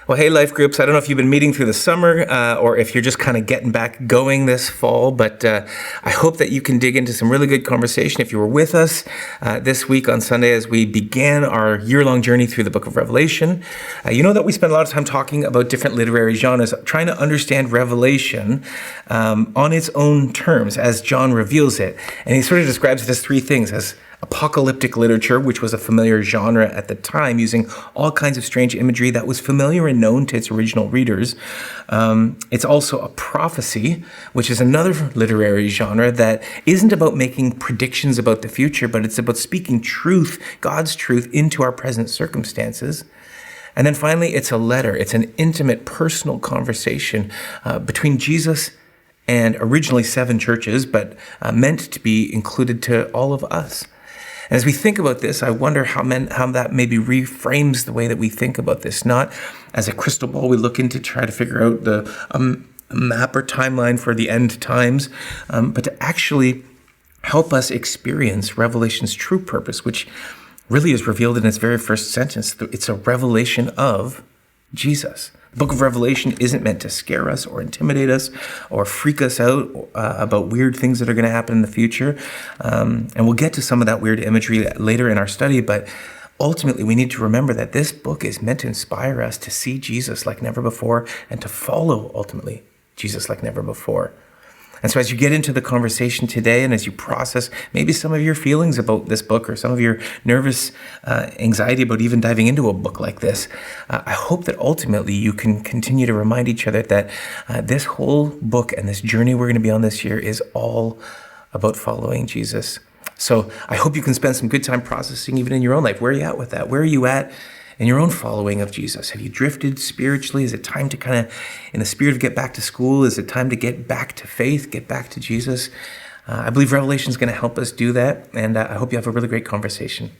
Well, hey, life groups. I don't know if you've been meeting through the summer or if you're just kind of getting back going this fall, but I hope that you can dig into some really good conversation. If you were with us this week on Sunday as we began our year-long journey through the book of Revelation, you know that we spend a lot of time talking about different literary genres, trying to understand Revelation on its own terms as John reveals it. And he sort of describes it as three things: as apocalyptic literature, which was a familiar genre at the time, using all kinds of strange imagery that was familiar and known to its original readers. It's also a prophecy, which is another literary genre that isn't about making predictions about the future, but it's about speaking truth, God's truth, into our present circumstances. And then finally, it's a letter. It's an intimate, personal conversation between Jesus and originally 7 churches, but meant to be included to all of us. And as we think about this, I wonder how that maybe reframes the way that we think about this, not as a crystal ball we look into to try to figure out the map or timeline for the end times, but to actually help us experience Revelation's true purpose, which really is revealed in its very first sentence. It's a revelation of Jesus. The book of Revelation isn't meant to scare us or intimidate us or freak us out about weird things that are going to happen in the future. And we'll get to some of that weird imagery later in our study, but ultimately we need to remember that this book is meant to inspire us to see Jesus like never before and to follow, ultimately, Jesus like never before. And so as you get into the conversation today and as you process maybe some of your feelings about this book or some of your nervous anxiety about even diving into a book like this, I hope that ultimately you can continue to remind each other that this whole book and this journey we're going to be on this year is all about following Jesus. So I hope you can spend some good time processing even in your own life. Where are you at with that? Where are you at in your own following of Jesus? Have you drifted spiritually? Is it time to kind of, in the spirit of get back to school, is it time to get back to faith, get back to Jesus? I believe Revelation is going to help us do that, and I hope you have a really great conversation.